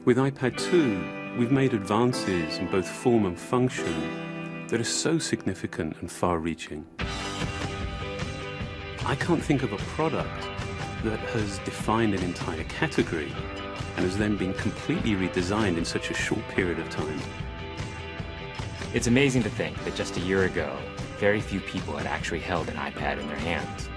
With iPad 2, we've made advances in both form and function that are so significant and far-reaching. I can't think of a product that has defined an entire category and has then been completely redesigned in such a short period of time. It's amazing to think that just a year ago, very few people had actually held an iPad in their hands.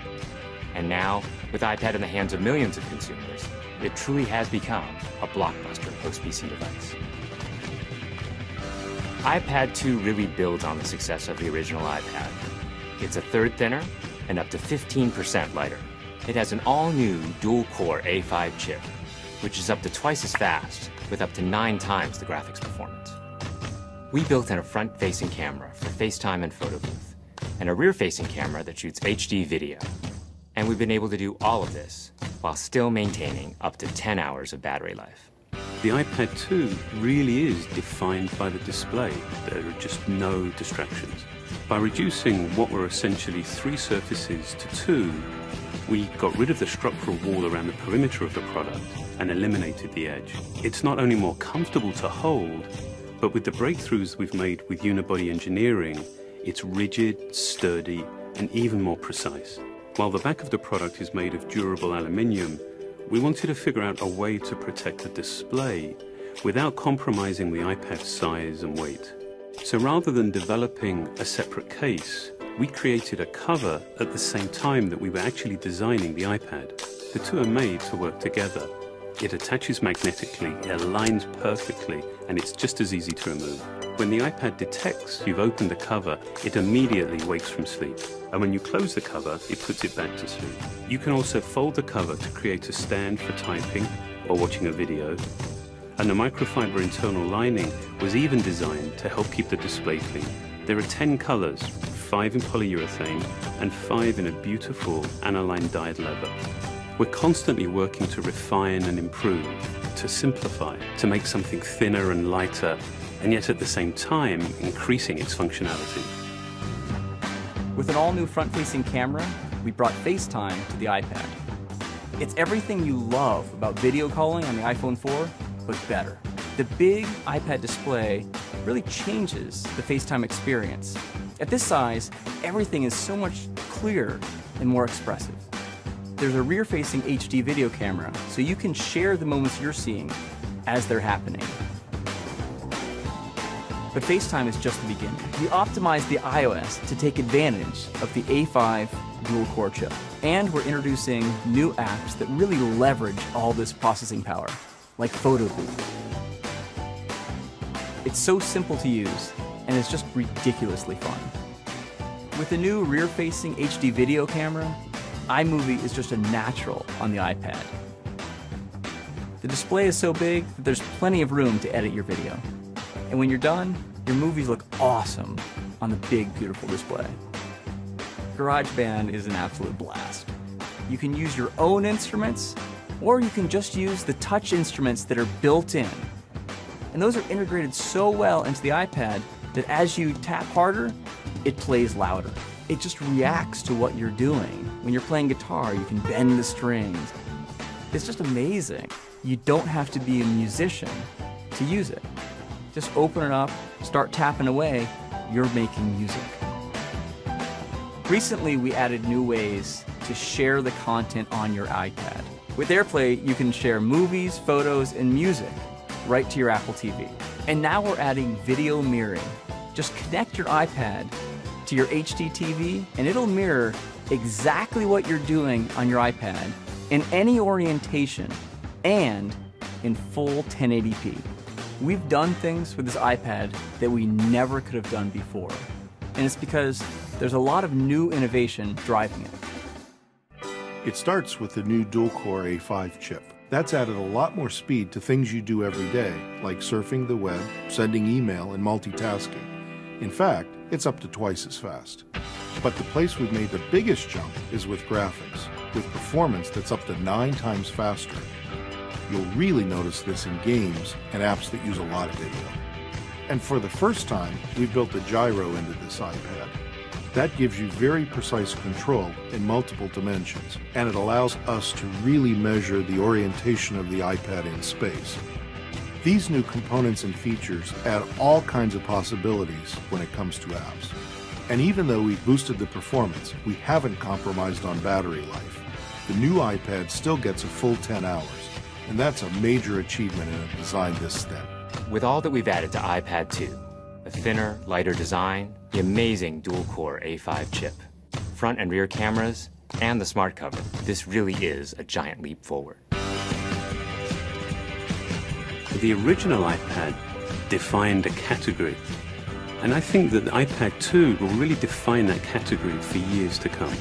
And now, with iPad in the hands of millions of consumers, it truly has become a blockbuster post-PC device. iPad 2 really builds on the success of the original iPad. It's a third thinner and up to 15% lighter. It has an all-new dual-core A5 chip, which is up to twice as fast, with up to 9 times the graphics performance. We built in a front-facing camera for FaceTime and photo booth, and a rear-facing camera that shoots HD video. And we've been able to do all of this while still maintaining up to 10 hours of battery life. The iPad 2 really is defined by the display. There are just no distractions. By reducing what were essentially 3 surfaces to 2, we got rid of the structural wall around the perimeter of the product and eliminated the edge. It's not only more comfortable to hold, but with the breakthroughs we've made with unibody engineering, it's rigid, sturdy, and even more precise. While the back of the product is made of durable aluminium, we wanted to figure out a way to protect the display without compromising the iPad's size and weight. So rather than developing a separate case, we created a cover at the same time that we were actually designing the iPad. The two are made to work together. It attaches magnetically, it aligns perfectly, and it's just as easy to remove. When the iPad detects you've opened the cover, it immediately wakes from sleep. And when you close the cover, it puts it back to sleep. You can also fold the cover to create a stand for typing or watching a video. And the microfiber internal lining was even designed to help keep the display clean. There are 10 colors, 5 in polyurethane and 5 in a beautiful aniline dyed leather. We're constantly working to refine and improve, to simplify, to make something thinner and lighter, and yet at the same time, increasing its functionality. With an all-new front-facing camera, we brought FaceTime to the iPad. It's everything you love about video calling on the iPhone 4, but better. The big iPad display really changes the FaceTime experience. At this size, everything is so much clearer and more expressive. There's a rear-facing HD video camera, so you can share the moments you're seeing as they're happening. But FaceTime is just the beginning. We optimized the iOS to take advantage of the A5 dual-core chip. And we're introducing new apps that really leverage all this processing power, like Photo Booth. It's so simple to use, and it's just ridiculously fun. With the new rear-facing HD video camera, iMovie is just a natural on the iPad. The display is so big that there's plenty of room to edit your video. And when you're done, your movies look awesome on the big, beautiful display. GarageBand is an absolute blast. You can use your own instruments, or you can just use the touch instruments that are built in. And those are integrated so well into the iPad that as you tap harder, it plays louder. It just reacts to what you're doing. When you're playing guitar, you can bend the strings. It's just amazing. You don't have to be a musician to use it. Just open it up, start tapping away, you're making music. Recently, we added new ways to share the content on your iPad. With AirPlay, you can share movies, photos, and music right to your Apple TV. And now we're adding video mirroring. Just connect your iPad to your HD TV, and it'll mirror exactly what you're doing on your iPad in any orientation and in full 1080p. We've done things with this iPad that we never could have done before. And it's because there's a lot of new innovation driving it. It starts with the new dual-core A5 chip. That's added a lot more speed to things you do every day, like surfing the web, sending email, and multitasking. In fact, it's up to twice as fast. But the place we've made the biggest jump is with graphics, with performance that's up to 9 times faster. You'll really notice this in games and apps that use a lot of video. And for the first time, we've built a gyro into this iPad. That gives you very precise control in multiple dimensions, and it allows us to really measure the orientation of the iPad in space. These new components and features add all kinds of possibilities when it comes to apps. And even though we've boosted the performance, we haven't compromised on battery life. The new iPad still gets a full 10 hours, and that's a major achievement in a design this thin. With all that we've added to ipad2, a thinner, lighter design, the amazing dual-core A5 chip, front and rear cameras, and the smart cover, this really is a giant leap forward. The original iPad defined a category, and I think that the iPad 2 will really define that category for years to come.